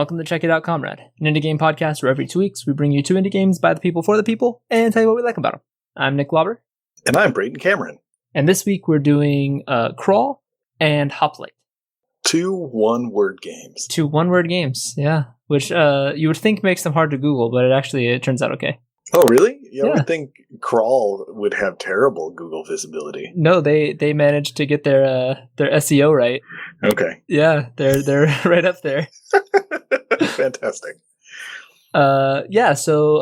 welcome to Check It Out, Comrade, an indie game podcast where every 2 weeks we bring you 2 indie games by the people for the people and tell you what we like about them. I'm Nick Lauber. And I'm Brayton Cameron. And this week we're doing Crawl and Hoplite. 2 one-word games. 2 one-word games, yeah. Which you would think makes them hard to Google, but it turns out okay. Oh, really? Yeah. I would think Crawl would have terrible Google visibility. No, they managed to get their SEO right. Okay. Yeah, they're right up there. Fantastic. So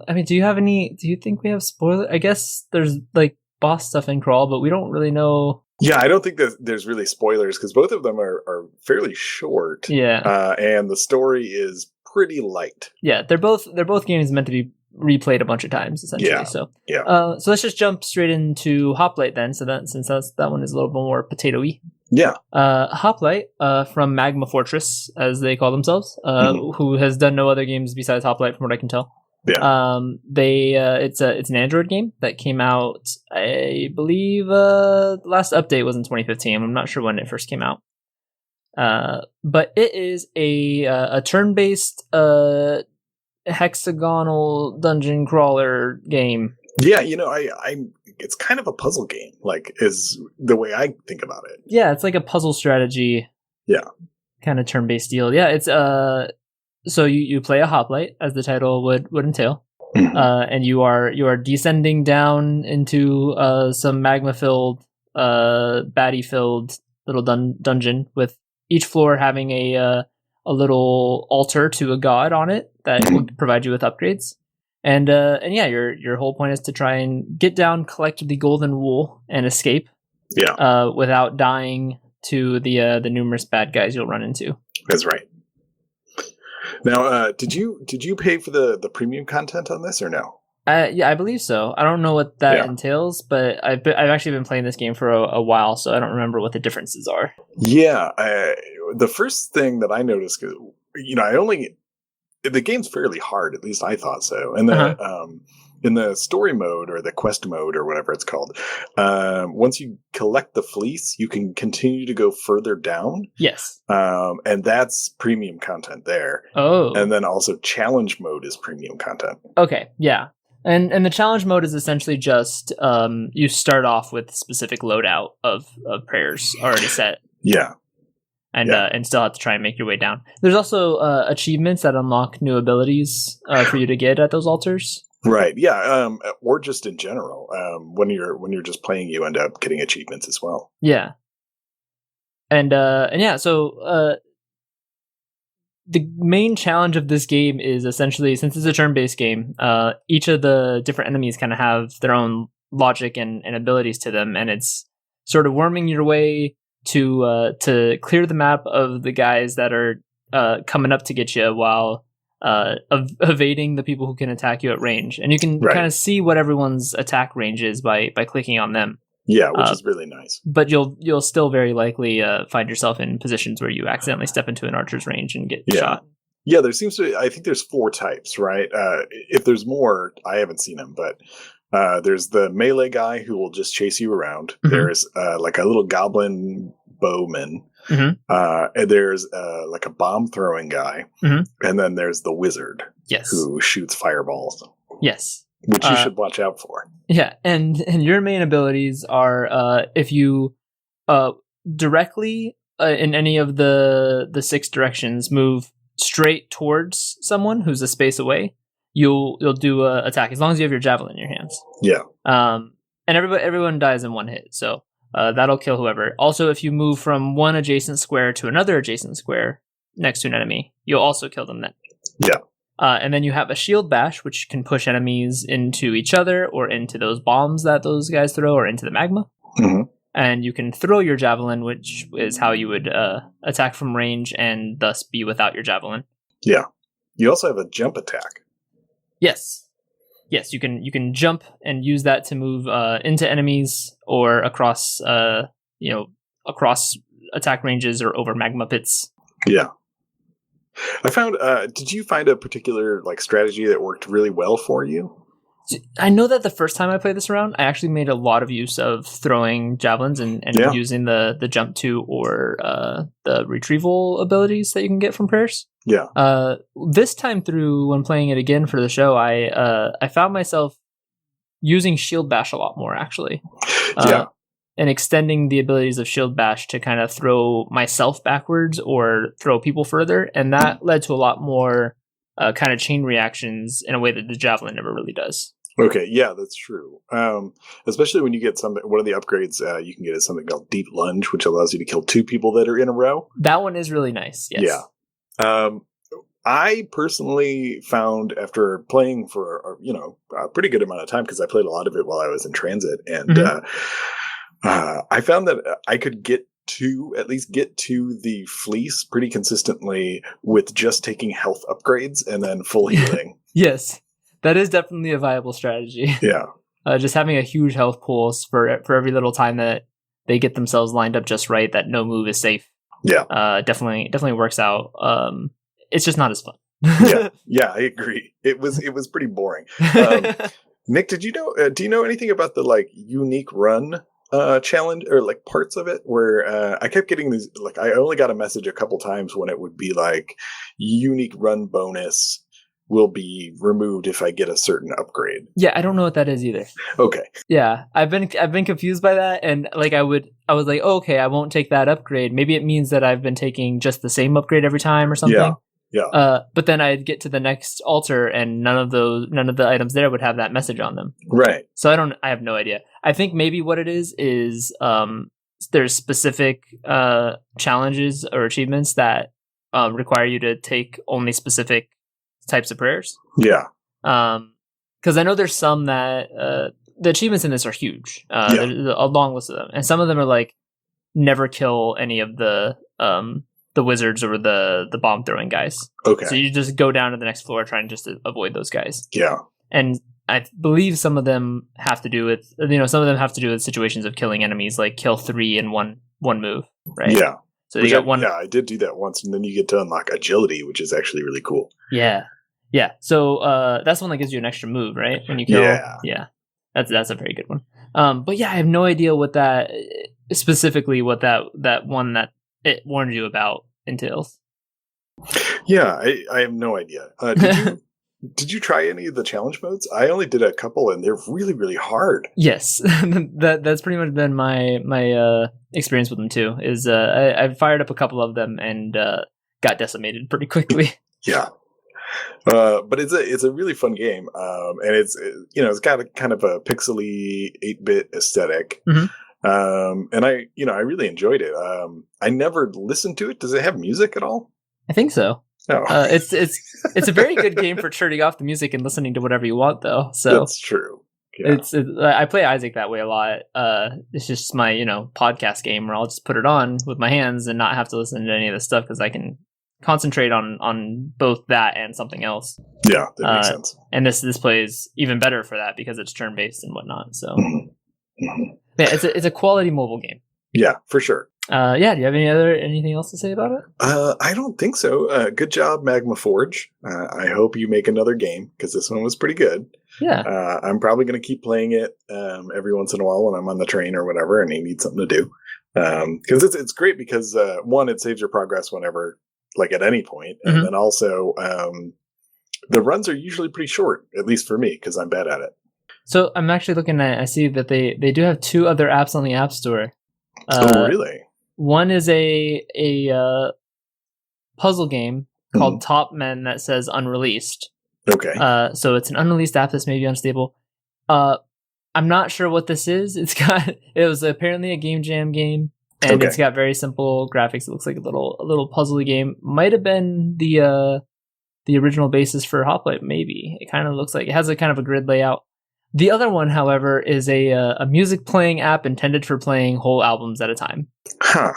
I mean, do you think we have spoiler? I guess there's like boss stuff in Crawl, but we don't really know. Yeah, I don't think that there's really spoilers because both of them are fairly short. Yeah. And the story is pretty light. Yeah, they're both games meant to be replayed a bunch of times, essentially. Yeah. So let's just jump straight into Hoplite then. So that one is a little bit more potato-y. Yeah. Hoplite, from Magma Fortress, as they call themselves, who has done no other games besides Hoplite, from what I can tell. Yeah. It's an Android game that came out, I believe, the last update was in 2015. I'm not sure when it first came out. But it is a turn-based hexagonal dungeon crawler game. Yeah, it's kind of a puzzle game, like, is the way I think about it. Yeah, it's like a puzzle strategy. Yeah. Kind of turn-based deal. Yeah, it's so you play a hoplite, as the title would entail. And you are descending down into some magma-filled, baddie-filled little dungeon, with each floor having a little altar to a god on it that will provide you with upgrades. And yeah, your whole point is to try and get down, collect the golden wool, and escape. Yeah. Without dying to the numerous bad guys you'll run into. That's right. Now, did you pay for the premium content on this or no? Yeah, I believe so. I don't know what that entails, but I've actually been playing this game for a while, so I don't remember what the differences are. Yeah, the first thing that I noticed, the game's fairly hard. At least I thought so. And in the story mode or the quest mode or whatever it's called, once you collect the fleece, you can continue to go further down. Yes. And that's premium content there. Oh. And then also challenge mode is premium content. Okay, yeah. And the challenge mode is essentially just you start off with specific loadout of prayers already set. Yeah. And still have to try and make your way down. There's also achievements that unlock new abilities for you to get at those altars. Right. Yeah. Or just in general, when you're just playing, you end up getting achievements as well. Yeah. And yeah. So the main challenge of this game is essentially, since it's a turn-based game, each of the different enemies kind of have their own logic and abilities to them, and it's sort of worming your way to clear the map of the guys that are coming up to get you while evading the people who can attack you at range. And you can kind of see what everyone's attack range is by clicking on them. Yeah, which is really nice. But you'll still very likely find yourself in positions where you accidentally step into an archer's range and get shot. Yeah, I think there's 4 types, right? If there's more, I haven't seen them, but there's the melee guy who will just chase you around. Mm-hmm. There's like a little goblin bowman. Mm-hmm. And there's like a bomb throwing guy. Mm-hmm. And then there's the wizard. Yes. Who shoots fireballs. Yes. Which you should watch out for. Yeah, and your main abilities are if you directly in any of the 6 directions move straight towards someone who's a space away, you'll do a attack as long as you have your javelin in your hands. Yeah. And everyone dies in 1 hit, so that'll kill whoever. Also, if you move from one adjacent square to another adjacent square next to an enemy, you'll also kill them then. Yeah. And then you have a shield bash, which can push enemies into each other or into those bombs that those guys throw or into the magma. Mm-hmm. And you can throw your javelin, which is how you would attack from range and thus be without your javelin. Yeah. You also have a jump attack. Yes. Yes, you can jump and use that to move into enemies or across attack ranges or over magma pits. Yeah. I found, did you find a particular strategy that worked really well for you? I know that the first time I played this around, I actually made a lot of use of throwing javelins and using the jump to or the retrieval abilities that you can get from prayers. Yeah. This time through, when playing it again for the show, I found myself using Shield Bash a lot more, actually. Yeah. And extending the abilities of Shield Bash to kind of throw myself backwards or throw people further. And that led to a lot more kind of chain reactions in a way that the Javelin never really does. Okay, yeah, that's true. Especially when you get one of the upgrades you can get is something called Deep Lunge, which allows you to kill 2 people that are in a row. That one is really nice, yes. Yeah. I personally found, after playing for a pretty good amount of time, because I played a lot of it while I was in transit, and I found that I could get to the fleece pretty consistently with just taking health upgrades and then full healing. Yes, that is definitely a viable strategy. Yeah. Just having a huge health pool for every little time that they get themselves lined up just right, that no move is safe. Yeah. Definitely works out. It's just not as fun. Yeah, I agree. It was pretty boring. Nick, do you know anything about the unique run challenge or parts of it where I kept getting these, I only got a message a couple times when it would be unique run bonus will be removed if I get a certain upgrade. Yeah, I don't know what that is either. Okay. Yeah, I've been confused by that, and I was like, oh, okay, I won't take that upgrade. Maybe it means that I've been taking just the same upgrade every time or something. Yeah. But then I'd get to the next altar, and none of the items there would have that message on them. Right. So I have no idea. I think maybe what it is there's specific challenges or achievements that require you to take only specific types of prayers. Yeah. Because I know there's some that the achievements in this are huge. There's a long list of them, and some of them are never kill any of the wizards or the bomb throwing guys. Okay. So you just go down to the next floor trying just to avoid those guys. Yeah. And I believe some of them have to do with situations of killing enemies, like kill 3 in one move, right? Yeah. So you got one. Yeah, I did do that once, and then you get to unlock agility, which is actually really cool. Yeah. Yeah. So that's the one that gives you an extra move, right? When you kill. Yeah. That's a very good one. But yeah, I have no idea what that specifically what that one that it warned you about entails. Yeah, I have no idea. Did you try any of the challenge modes? I only did a couple, and they're really, really hard. Yes, that's pretty much been my experience with them too. Is I fired up a couple of them and got decimated pretty quickly. Yeah, but it's a really fun game, and it's got a kind of a pixely 8-bit aesthetic. Mm-hmm. And I really enjoyed it. I never listened to it. Does it have music at all? I think so. Oh. It's a very good game for turning off the music and listening to whatever you want, though. So that's true. Yeah. I play Isaac that way a lot. It's just my podcast game where I'll just put it on with my hands and not have to listen to any of this stuff because I can concentrate on both that and something else. Yeah, that makes sense. And this plays even better for that because it's turn based and whatnot. So Mm-hmm. yeah, it's a quality mobile game. Yeah, for sure. Do you have anything else to say about it? I don't think so. Good job, Magma Forge. I hope you make another game because this one was pretty good. Yeah. I'm probably going to keep playing it every once in a while when I'm on the train or whatever and I need something to do. Because it's great because one, it saves your progress whenever, at any point, and then also the runs are usually pretty short, at least for me, because I'm bad at it. So I'm actually looking at. I see that they do have 2 other apps on the App Store. Oh, really? One is a puzzle game called Top Men that says unreleased. Okay. So it's an unreleased app that's maybe unstable. I'm not sure what this is. It was apparently a Game Jam game, and It's got very simple graphics. It looks like a little puzzly game. Might have been the original basis for Hoplite. Maybe it kind of looks like it has a kind of a grid layout. The other one, however, is a music playing app intended for playing whole albums at a time. Huh.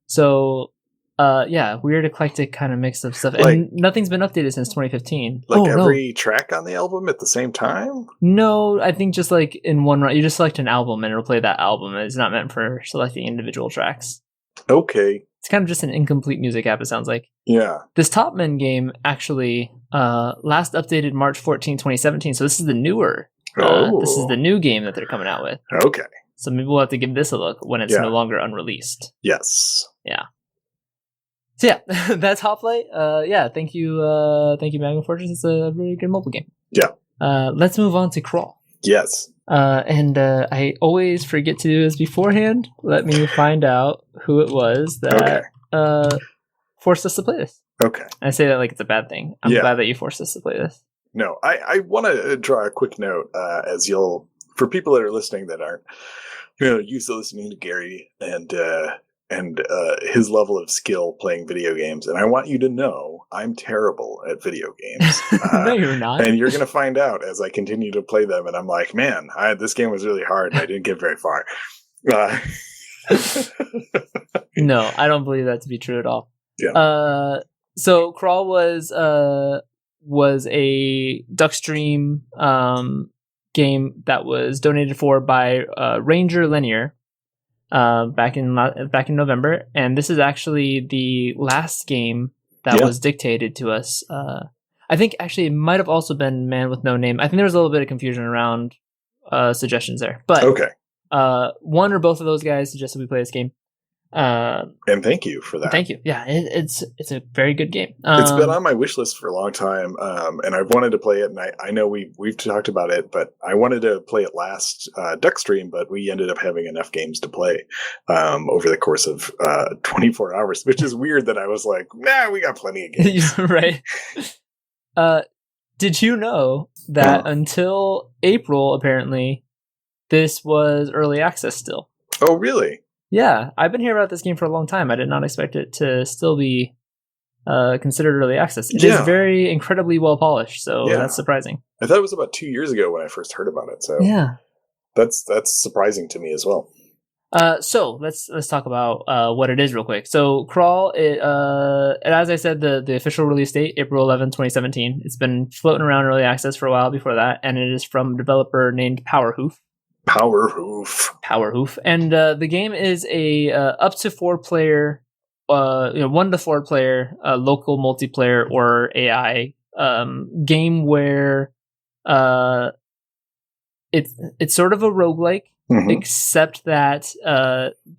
So, weird eclectic kind of mix of stuff. And nothing's been updated since 2015. Every track on the album at the same time? No, I think just in one run, you just select an album and it'll play that album. It's not meant for selecting individual tracks. Okay. It's kind of just an incomplete music app, it sounds like. Yeah. This Top Men game actually last updated March 14, 2017. So this is the newer This is the new game that they're coming out with. Okay. So maybe we'll have to give this a look when it's no longer unreleased. Yes. Yeah. So yeah, that's Hoplite. Thank you, Magnum Fortress. It's a really good mobile game. Yeah. Let's move on to Crawl. Yes. I always forget to do this beforehand. Let me find out who it was that forced us to play this. Okay. I say that like it's a bad thing. I'm glad that you forced us to play this. No, I want to draw a quick note for people that are listening that aren't used to listening to Gary and his level of skill playing video games. And I want you to know I'm terrible at video games. No, you're not. And you're going to find out as I continue to play them. And I'm like, man, this game was really hard and I didn't get very far. No, I don't believe that to be true at all. Yeah. So Crawl was a Duckstream game that was donated for by Ranger Linear back in November, and this is actually the last game that was dictated to us. I think actually it might have also been Man with No Name. I think there was a little bit of confusion around suggestions there, but one or both of those guys suggested we play this game. And thank you for that. Thank you. Yeah, it's a very good game. It's been on my wish list for a long time, and I've wanted to play it. And I know we've talked about it, but I wanted to play it last Duckstream, but we ended up having enough games to play over the course of 24 hours, which is weird. That I was like, nah, we got plenty of games. Right. Did you know that until April, apparently, this was early access still? Oh, really? Yeah, I've been hearing about this game for a long time. I did not expect it to still be considered early access. It is very incredibly well polished, so that's surprising. I thought it was about 2 years ago when I first heard about it. So that's surprising to me as well. So let's talk about what it is real quick. So Crawl, as I said, the official release date, April 11, 2017. It's been floating around early access for a while before that, and it is from a developer named Powerhoof. And the game is a up to 4 player, 1 to 4 player local multiplayer or AI game where it's sort of a roguelike, except that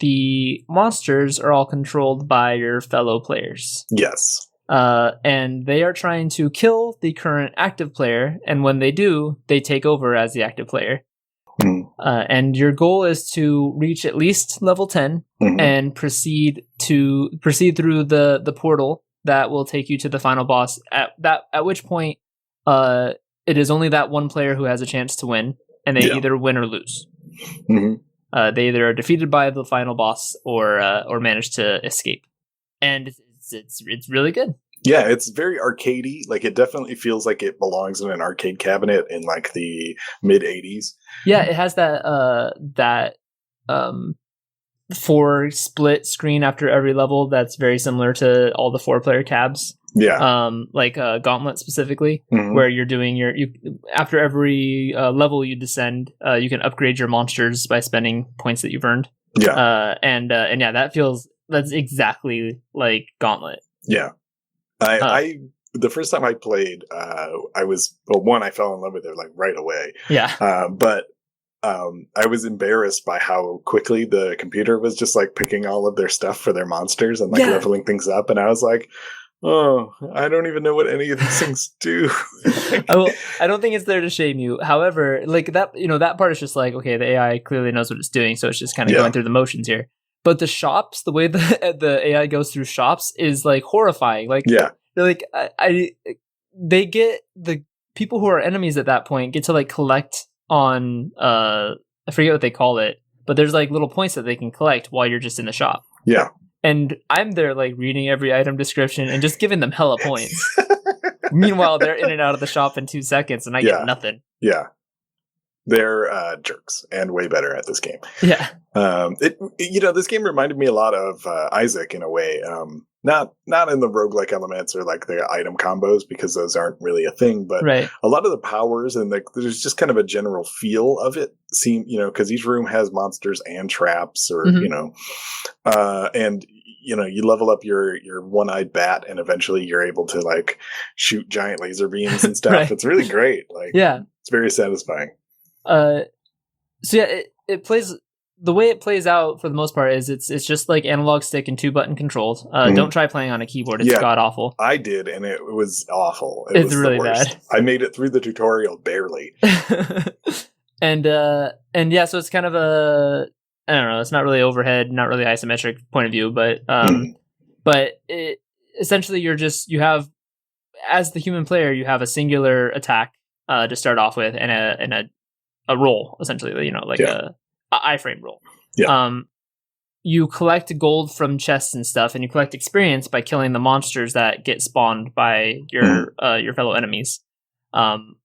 the monsters are all controlled by your fellow players. Yes. And they are trying to kill the current active player, and when they do, they take over as the active player. And your goal is to reach at least level 10 and proceed through the portal that will take you to the final boss. At which point, it is only that one player who has a chance to win, and they either win or lose. They either are defeated by the final boss or manage to escape, and it's really good. Yeah, it's very arcadey. Like, it definitely feels like it belongs in an arcade cabinet in like the mid 80s. Yeah, it has that 4 split screen after every level that's very similar to all the 4-player cabs. Yeah. Like Gauntlet specifically, where you're doing after every level you descend, you can upgrade your monsters by spending points that you've earned. Yeah. And that's exactly like Gauntlet. Yeah. I the first time I played, I fell in love with it like right away. Yeah. But I was embarrassed by how quickly the computer was just like picking all of their stuff for their monsters and like leveling things up, and I was like, oh, I don't even know what any of these things do. I don't think it's there to shame you. However, like that part is just like, okay, the AI clearly knows what it's doing, so it's just kind of going through the motions here. But the shops, the way the AI goes through shops is like horrifying. Like, they're like, they get the people who are enemies at that point get to like collect on, I forget what they call it, but there's like little points that they can collect while you're just in the shop. Yeah. And I'm there like reading every item description and just giving them hella points. Meanwhile, they're in and out of the shop in 2 seconds and I get nothing. Yeah. They're jerks and way better at this game. Yeah. This game reminded me a lot of Isaac in a way. Not in the roguelike elements or like the item combos, because those aren't really a thing, but a lot of the powers and there's just kind of a general feel of it. Because each room has monsters and traps, or and you level up your one-eyed bat, and eventually you're able to like shoot giant laser beams and stuff. It's really great. Like, it's very satisfying. So yeah, it plays. The way it plays out for the most part is it's just like analog stick and 2-button controlled. Don't try playing on a keyboard; it's god awful. I did, and it was awful. It's was really the worst. bad. I made it through the tutorial barely. and yeah, so it's kind of a, I don't know. It's not really overhead, not really isometric point of view, but it essentially you have, as the human player, you have a singular attack to start off with, and a roll, essentially, like a iframe roll. Yeah. You collect gold from chests and stuff, and you collect experience by killing the monsters that get spawned by your fellow enemies,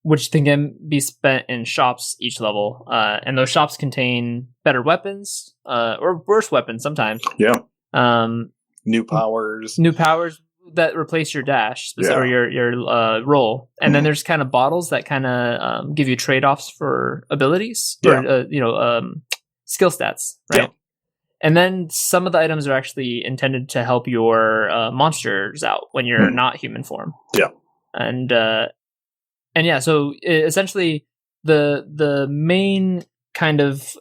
which can be spent in shops each level. And those shops contain better weapons, or worse weapons sometimes. Yeah. New powers that replace your dash or your roll, and then there's kind of bottles that kind of give you trade-offs for abilities or skill stats, right? Yeah. And then some of the items are actually intended to help your monsters out when you're not human form. Yeah, and yeah, so essentially the main kind of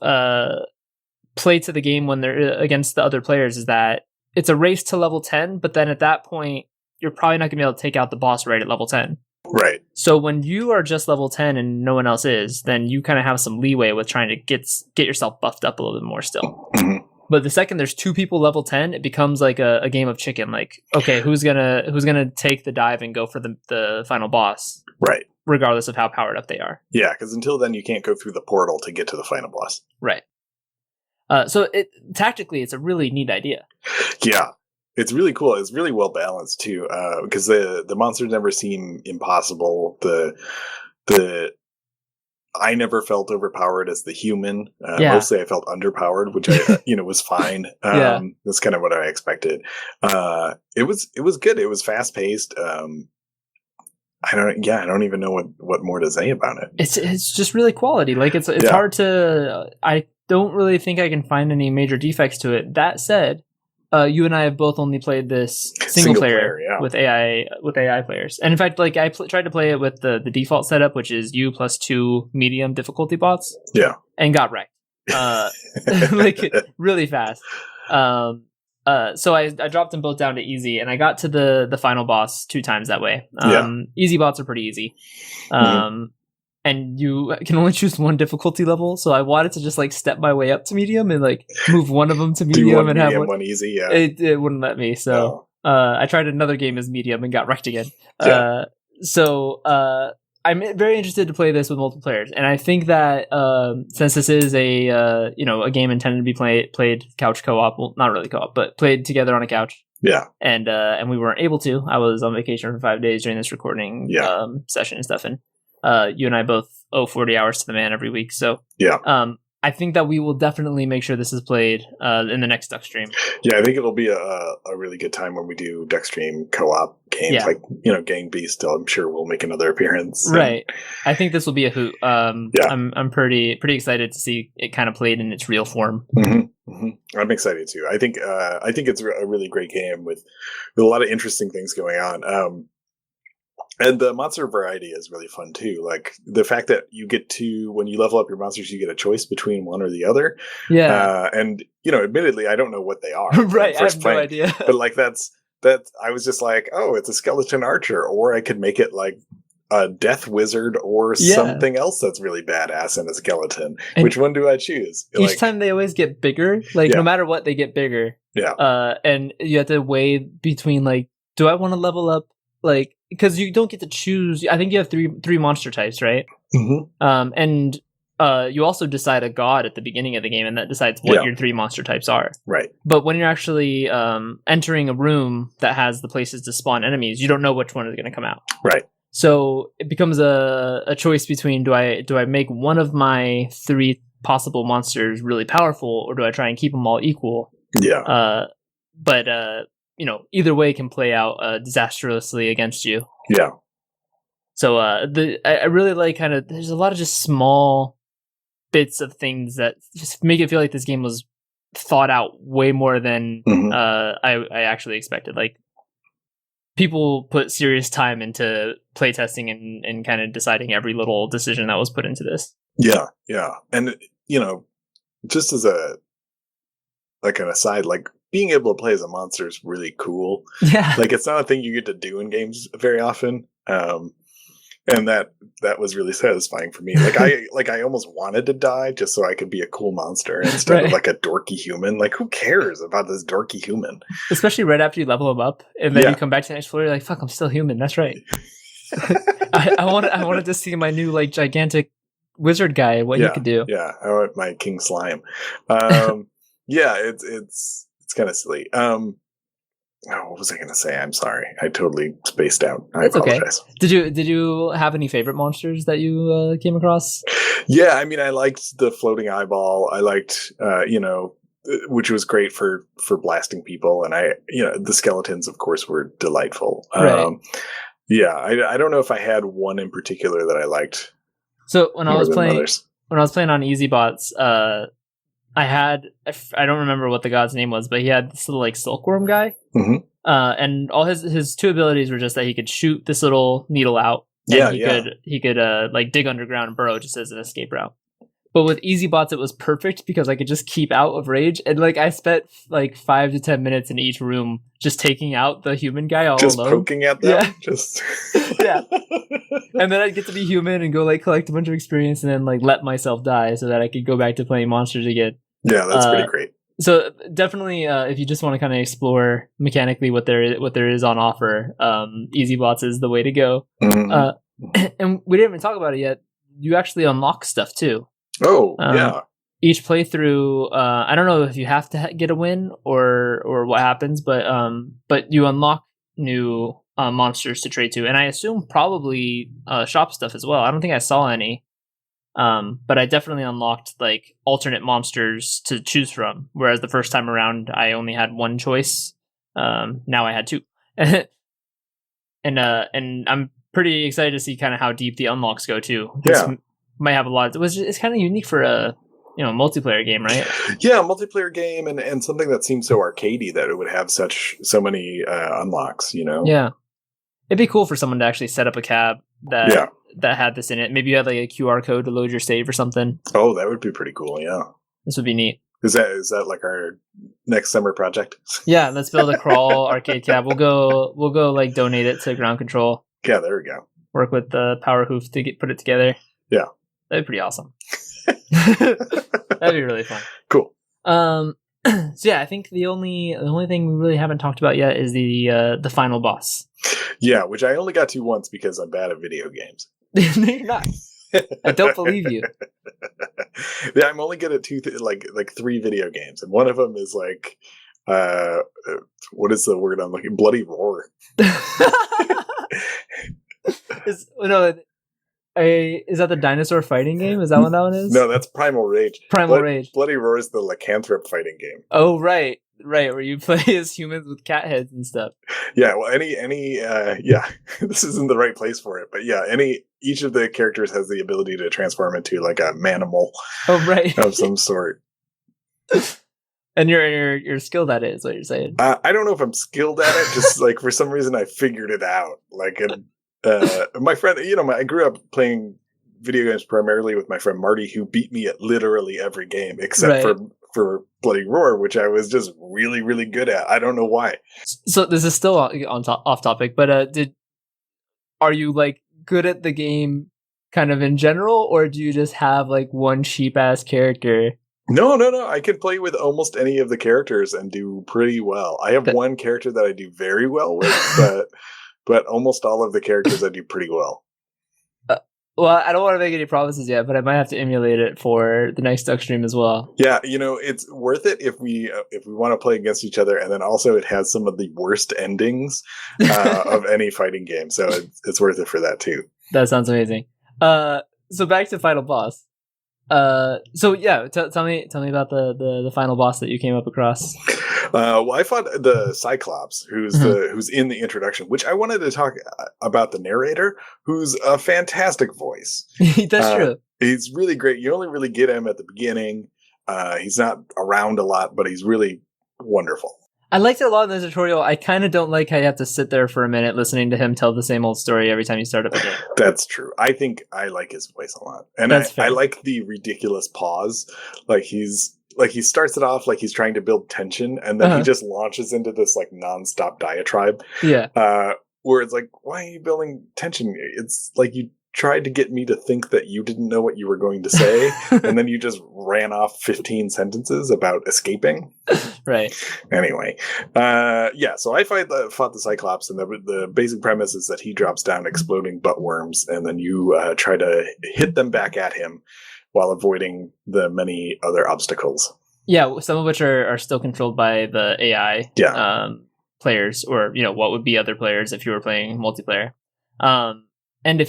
play to the game when they're against the other players is that it's a race to level 10, but then at that point, you're probably not going to be able to take out the boss right at level 10. Right. So when you are just level 10 and no one else is, then you kind of have some leeway with trying to get yourself buffed up a little bit more still. Mm-hmm. But the second there's 2 people level 10, it becomes like a game of chicken. Like, okay, who's gonna take the dive and go for the final boss? Right. Regardless of how powered up they are. Yeah, because until then you can't go through the portal to get to the final boss. Right. So tactically, it's a really neat idea. Yeah, it's really cool. It's really well balanced too, because the monsters never seem impossible. The I never felt overpowered as the human. Mostly, I felt underpowered, which I was fine. That's kind of what I expected. It was good. It was fast paced. I don't even know what more to say about it. It's just really quality. Like it's hard to. I don't really think I can find any major defects to it. That said, you and I have both only played this single player with AI players, and in fact, like I tried to play it with the default setup, which is you plus 2 medium difficulty bots. Yeah, and got wrecked, like really fast. So I dropped them both down to easy, and I got to the final boss 2 times that way. Easy bots are pretty easy. And you can only choose one difficulty level, so I wanted to just like step my way up to medium and like move one of them to medium and have one easy. Yeah, it wouldn't let me. So I tried another game as medium and got wrecked again. So I'm very interested to play this with multiple players, and I think that since this is a game intended to be played couch co-op, well, not really co-op, but played together on a couch. Yeah, and we weren't able to. I was on vacation for 5 days during this recording session and stuff, and you and I both owe 40 hours to the man every week. So I think that we will definitely make sure this is played in the next Duckstream. Yeah, I think it'll be a really good time when we do Duckstream co-op games, like Gang Beast. I'm sure we'll make another appearance. Right. I think this will be a hoot. I'm pretty excited to see it kind of played in its real form. Mm-hmm. Mm-hmm. I'm excited too. I think it's a really great game with a lot of interesting things going on. And the monster variety is really fun too. Like the fact that you get to, when you level up your monsters, you get a choice between one or the other. Yeah. And admittedly, I don't know what they are. Right. I have no idea. But like that, I was just like, oh, it's a skeleton archer, or I could make it like a death wizard or something else that's really badass in a skeleton. And which one do I choose? Each time they always get bigger. Like no matter what, they get bigger. Yeah. And you have to weigh between like, do I want to level up? Like, because you don't get to choose. I think you have three monster types, right? Mm-hmm. And you also decide a god at the beginning of the game, and that decides what your 3 monster types are. Right. But when you're actually entering a room that has the places to spawn enemies, you don't know which one is going to come out. Right. So it becomes a choice between do I make one of my 3 possible monsters really powerful, or do I try and keep them all equal? Yeah. But either way can play out disastrously against you. Yeah. So I really like kind of, there's a lot of just small bits of things that just make it feel like this game was thought out way more than I actually expected. Like people put serious time into playtesting and kind of deciding every little decision that was put into this. Yeah. And, just as an aside, like being able to play as a monster is really cool. Yeah. Like it's not a thing you get to do in games very often. And that was really satisfying for me. I almost wanted to die just so I could be a cool monster instead of like a dorky human. Like, who cares about this dorky human? Especially right after you level him up, and then you come back to the next floor. You're like, "Fuck, I'm still human." That's right. I wanted to see my new like gigantic wizard guy. What he could do. Yeah, I want my King Slime. Yeah, it's kind of silly. What was I going to say? I'm sorry. I totally spaced out. I apologize. Okay. Did you have any favorite monsters that you came across? Yeah, I mean, I liked the floating eyeball. I liked, which was great for blasting people. And the skeletons, of course, were delightful. Right. Yeah, I don't know if I had one in particular that I liked. So when I was playing on Easy Bots, I don't remember what the god's name was, but he had this little like silkworm guy. Mm-hmm. And all his two abilities were just that he could shoot this little needle out. And he could like dig underground and burrow just as an escape route. But with Easy Bots, it was perfect because I could just keep out of rage. And like I spent like 5 to 10 minutes in each room just taking out the human guy all alone. Just poking at them? Yeah. Just yeah. And then I'd get to be human and go like collect a bunch of experience and then like let myself die so that I could go back to playing monsters again. Yeah, that's pretty great. So definitely, if you just want to kind of explore mechanically what there is on offer, Easy Bots is the way to go. Mm-hmm. And we didn't even talk about it yet. You actually unlock stuff too. Oh, yeah. Each playthrough, I don't know if you have to get a win or what happens, but you unlock new monsters to trade to, and I assume probably shop stuff as well. I don't think I saw any. But I definitely unlocked like alternate monsters to choose from, whereas the first time around I only had one choice. Now I had two, and I'm pretty excited to see kind of how deep the unlocks go too. This might have a lot. It's kind of unique for a multiplayer game, right? Yeah, multiplayer game and something that seems so arcadey that it would have so many unlocks. Yeah, it'd be cool for someone to actually set up a cab that had this in it. Maybe you had like a QR code to load your save or something. Oh, that would be pretty cool. Yeah, this would be neat. Is that like our next summer project? Yeah, let's build a crawl arcade cab. We'll go like donate it to Ground Control. Yeah, there we go. Work with the Power Hoof to put it together. Yeah, that'd be pretty awesome. That'd be really fun. Cool. So yeah, I think the only thing we really haven't talked about yet is the final boss. Yeah, which I only got to once because I'm bad at video games. No, you're not. I don't believe you. Yeah, I'm only good at like 3 video games, and one of them is like, what is the word I'm looking? Bloody Roar. Is that the dinosaur fighting game? Is that what that one is? No, that's Primal Rage. Rage. Bloody Roar is the lycanthrope fighting game. Oh, right, where you play as humans with cat heads and stuff. Yeah, well, this isn't the right place for it, but yeah, each of the characters has the ability to transform into like a manimal. Oh, right. Of some sort. And you're skilled at it, is what you're saying. I don't know if I'm skilled at it. Just like for some reason, I figured it out. Like, my friend, I grew up playing video games primarily with my friend Marty, who beat me at literally every game except for Bloody Roar, which I was just really, really good at. I don't know why. So this is still off topic, but are you like good at the game kind of in general, or do you just have like one cheap ass character? No. I can play with almost any of the characters and do pretty well. I have one character that I do very well with, but almost all of the characters I do pretty well. Well, I don't want to make any promises yet, but I might have to emulate it for the next Duckstream as well. Yeah, it's worth it if we want to play against each other, and then also it has some of the worst endings of any fighting game, so it's worth it for that too. That sounds amazing. So back to Final Boss. So yeah, tell me about the final boss that you came up across. Well, I fought the Cyclops, who's in the introduction, which I wanted to talk about the narrator, who's a fantastic voice. That's true. He's really great. You only really get him at the beginning. He's not around a lot, but he's really wonderful. I liked it a lot in the tutorial. I kind of don't like how you have to sit there for a minute listening to him tell the same old story every time you start up a game. That's true. I think I like his voice a lot. And I like the ridiculous pause. Like he starts it off like he's trying to build tension, and then he just launches into this like nonstop diatribe. Yeah. Where it's like, why are you building tension? It's like you tried to get me to think that you didn't know what you were going to say, and then you just ran off 15 sentences about escaping. Right. Anyway, so I fought the Cyclops, and the basic premise is that he drops down exploding butt worms, and then you try to hit them back at him while avoiding the many other obstacles. Yeah, some of which are still controlled by the AI players, or what would be other players if you were playing multiplayer. And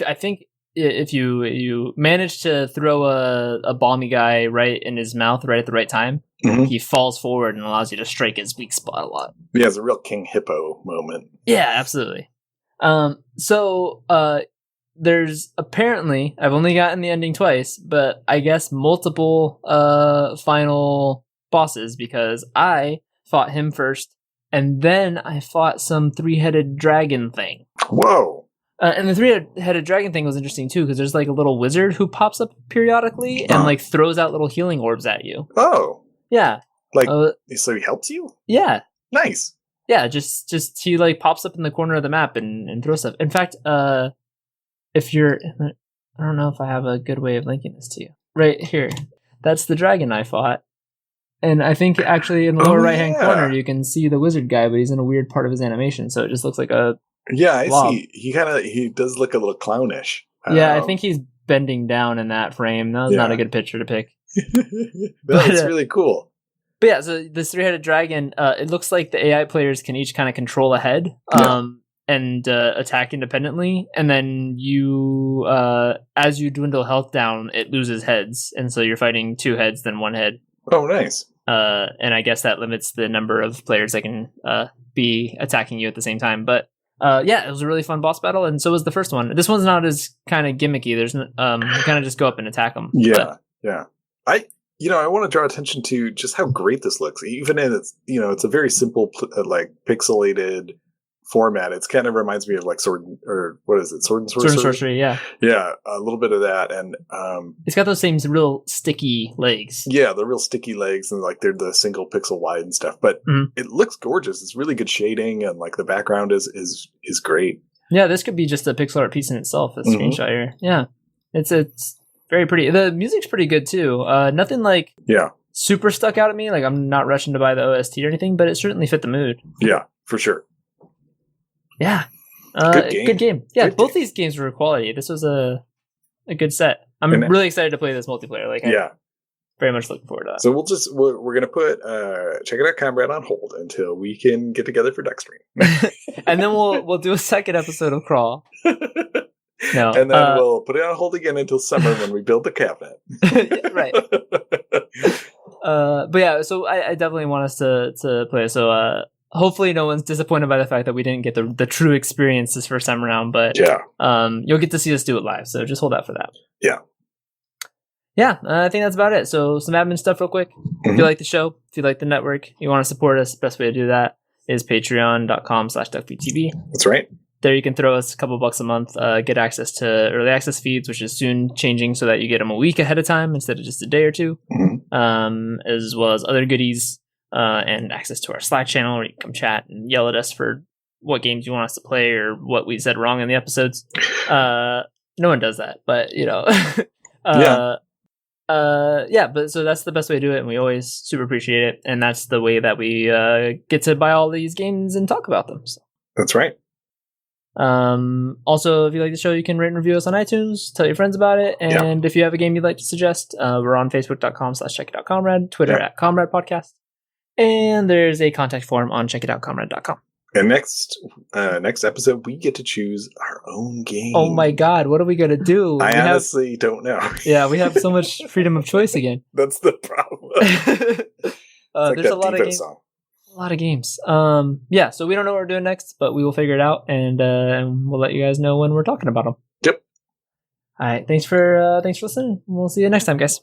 if you manage to throw a balmy guy right in his mouth right at the right time, he falls forward and allows you to strike his weak spot a lot. Yeah, it's a real King Hippo moment. Yeah, absolutely. So there's apparently, I've only gotten the ending twice, but I guess multiple final bosses, because I fought him first, and then I fought some 3-headed dragon thing. Whoa. And the 3-headed dragon thing was interesting too, because there's like a little wizard who pops up periodically and like throws out little healing orbs at you. Oh. Yeah. So he helps you? Yeah. Nice. Yeah, just he like pops up in the corner of the map and throws stuff. In fact, if you're, I don't know if I have a good way of linking this to you. Right here. That's the dragon I fought. And I think actually in the lower right-hand corner you can see the wizard guy, but he's in a weird part of his animation, so it just looks like a blob. See. He does look a little clownish. Yeah, I think he's bending down in that frame. That was not a good picture to pick. That's really cool. But yeah, so this 3-headed dragon, it looks like the AI players can each kind of control a head and attack independently. And then you, as you dwindle health down, it loses heads. And so you're fighting 2 heads, then 1 head. Oh, nice. And I guess that limits the number of players that can be attacking you at the same time. But it was a really fun boss battle, and so was the first one. This one's not as kind of gimmicky. There's you kind of just go up and attack them. Yeah. I want to draw attention to just how great this looks. Even in it's a very simple like pixelated format. It kind of reminds me of like Sword and Sorcery. Sword and Sorcery, yeah. Yeah, a little bit of that, and it's got those same real sticky legs. Yeah, the real sticky legs, and like they're the single pixel wide and stuff. But it looks gorgeous. It's really good shading, and like the background is great. Yeah, this could be just a pixel art piece in itself. A screenshot here. Yeah, it's very pretty. The music's pretty good too. Nothing like super stuck out at me. Like I'm not rushing to buy the OST or anything, but it certainly fit the mood. Yeah, for sure. Yeah. Good game. Yeah, both these games were quality. This was a good set. I'm really excited to play this multiplayer. Like, I'm very much looking forward to that. So we're going to put Check It Out Comrade on hold until we can get together for Duckstream. And then we'll do a second episode of Crawl. No. And then we'll put it on hold again until summer when we build the cabinet. Right. But yeah, so I definitely want us to play it. So hopefully no one's disappointed by the fact that we didn't get the true experience this first time around, but you'll get to see us do it live, so just hold out for that. I think that's about it. So some admin stuff real quick. If you like the show, if you like the network, you want to support us, the best way to do that is patreon.com/Duckfeed.tv. That's right. There you can throw us a couple bucks a month, get access to early access feeds, which is soon changing so that you get them a week ahead of time instead of just a day or two, as well as other goodies. And access to our Slack channel where you can come chat and yell at us for what games you want us to play or what we said wrong in the episodes. No one does that, but but so that's the best way to do it, and we always super appreciate it, and that's the way that we get to buy all these games and talk about them. So. That's right. Also, if you like the show, you can rate and review us on iTunes, tell your friends about it, and if you have a game you'd like to suggest, we're on facebook.com/checkitoutcomrade, Twitter at Comrade Podcast. And there's a contact form on checkitoutcomrade.com. And next episode, we get to choose our own game. Oh my God, what are we going to do? I honestly don't know. Yeah, we have so much freedom of choice again. That's the problem. There's a lot of games. Song. A lot of games. So we don't know what we're doing next, but we will figure it out, and we'll let you guys know when we're talking about them. Yep. All right, thanks for listening. We'll see you next time, guys.